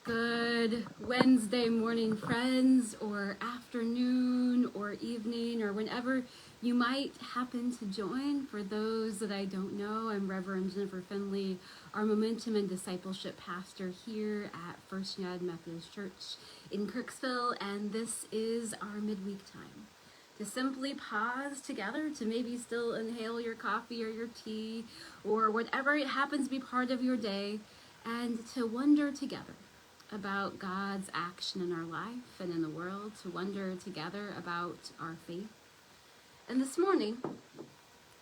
Good Wednesday morning, friends, or afternoon, or evening, or whenever you might happen to join. For those that I don't know, I'm Reverend Jennifer Finley, our Momentum and Discipleship pastor here at First United Methodist Church in Kirksville, and this is our midweek time to simply pause together, to maybe still inhale your coffee or your tea, or whatever it happens to be part of your day, and to wonder together about God's action in our life and in the world, to wonder together about our faith. And this morning,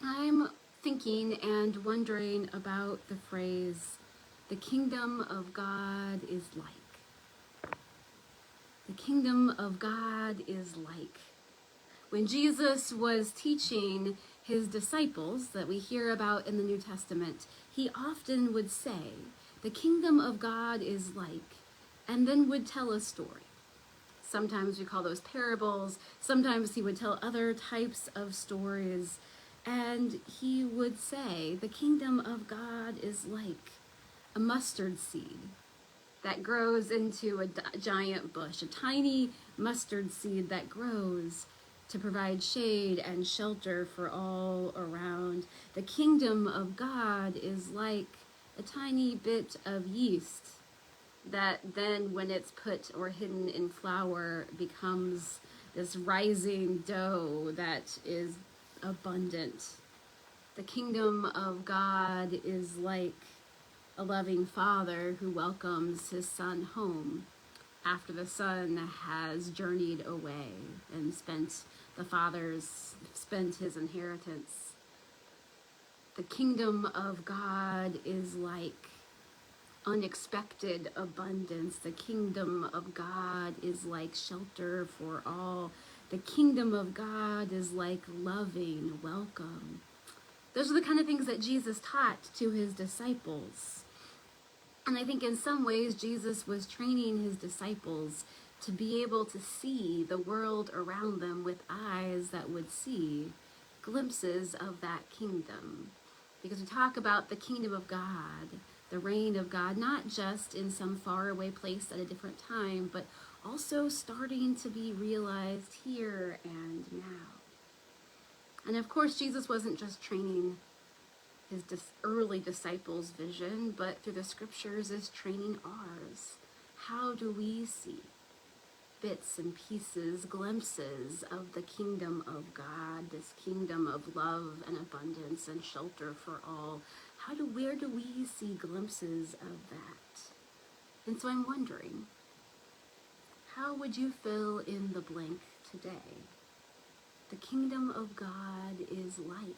I'm thinking and wondering about the phrase, the kingdom of God is like. The kingdom of God is like. When Jesus was teaching his disciples that we hear about in the New Testament, he often would say, the kingdom of God is like, and then would tell a story. Sometimes we call those parables. Sometimes he would tell other types of stories. And he would say, the kingdom of God is like a mustard seed that grows into a giant bush, a tiny mustard seed that grows to provide shade and shelter for all around. The kingdom of God is like a tiny bit of yeast that then, when it's put or hidden in flour, becomes this rising dough that is abundant. The kingdom of God is like a loving father who welcomes his son home after the son has journeyed away and spent his inheritance. The kingdom of God is like unexpected abundance. The kingdom of God is like shelter for all. The kingdom of God is like loving welcome. Those are the kind of things that Jesus taught to his disciples. And I think in some ways Jesus was training his disciples to be able to see the world around them with eyes that would see glimpses of that kingdom. Because we talk about the kingdom of God, the reign of God, not just in some faraway place at a different time, but also starting to be realized here and now. And of course, Jesus wasn't just training his early disciples' vision, but through the scriptures is training ours. How do we see bits and pieces, glimpses of the kingdom of God, this kingdom of love and abundance and shelter for all? Where do we see glimpses of that? And so I'm wondering, how would you fill in the blank today? The kingdom of God is like.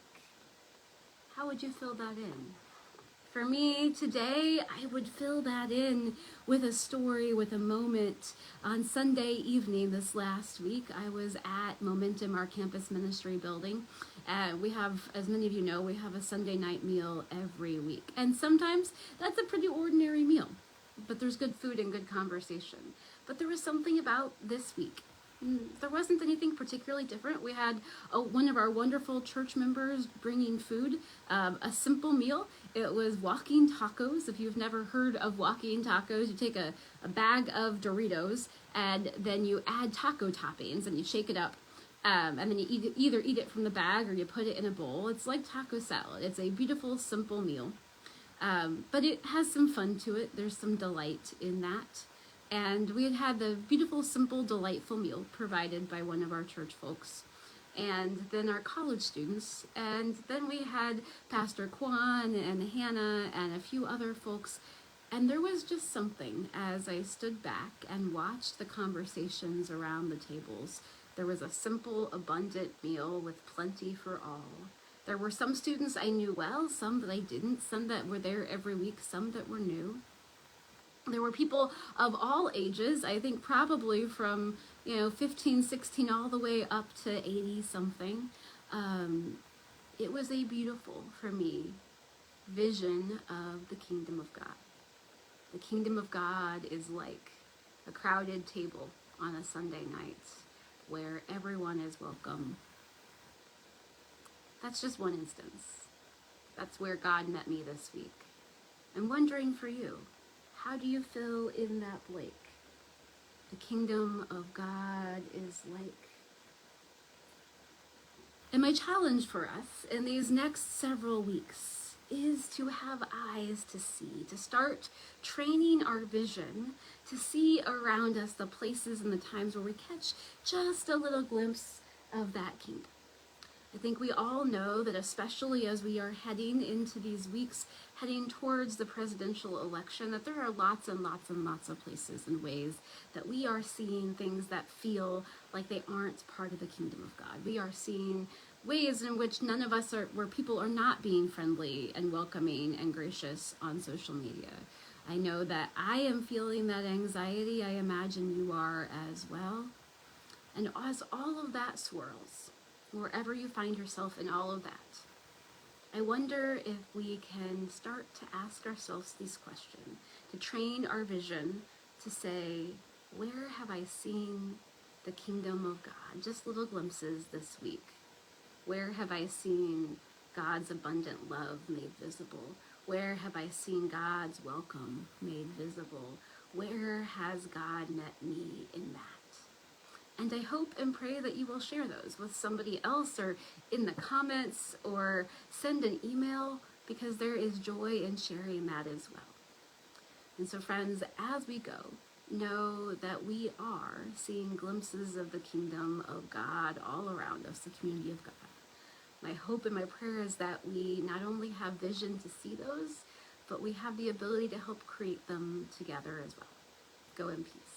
How would you fill that in? For me today, I would fill that in with a story, with a moment. On Sunday evening this last week, I was at Momentum, our campus ministry building. We have, as many of you know, we have a Sunday night meal every week. And sometimes that's a pretty ordinary meal, but there's good food and good conversation. But there was something about this week. There wasn't anything particularly different. We had one of our wonderful church members bringing food, a simple meal. It was walking tacos. If you've never heard of walking tacos, you take a bag of Doritos and then you add taco toppings and you shake it up. And then you either eat it from the bag or you put it in a bowl. It's like taco salad. It's a beautiful, simple meal. But it has some fun to it. There's some delight in that. And we had the beautiful, simple, delightful meal provided by one of our church folks. And then our college students. And then we had Pastor Kwan and Hannah and a few other folks. And there was just something as I stood back and watched the conversations around the tables. There was a simple, abundant meal with plenty for all. There were some students I knew well, some that I didn't, some that were there every week, some that were new. There were people of all ages, I think probably from, 15, 16, all the way up to 80 something. It was a beautiful, for me, vision of the kingdom of God. The kingdom of God is like a crowded table on a Sunday night where everyone is welcome. That's just one instance. That's where God met me this week. I'm wondering for you, How do you fill in that blank? The kingdom of God is like. And my challenge for us in these next several weeks is to have eyes to see, to start training our vision, to see around us the places and the times where we catch just a little glimpse of that kingdom. I think we all know that, especially as we are heading into these weeks, heading towards the presidential election, that there are lots and lots and lots of places and ways that we are seeing things that feel like they aren't part of the kingdom of God. We are seeing ways in which none of us are, where people are not being friendly and welcoming and gracious on social media. I know that I am feeling that anxiety. I imagine you are as well. And as all of that swirls, wherever you find yourself in all of that, I wonder if we can start to ask ourselves these questions, to train our vision to say, where have I seen the kingdom of God? Just little glimpses this week. Where have I seen God's abundant love made visible? Where have I seen God's welcome made visible? Where has God met me in that? And I hope and pray that you will share those with somebody else or in the comments or send an email, because there is joy in sharing that as well. And so, friends, as we go, know that we are seeing glimpses of the kingdom of God all around us, the community of God. My hope and my prayer is that we not only have vision to see those, but we have the ability to help create them together as well. Go in peace.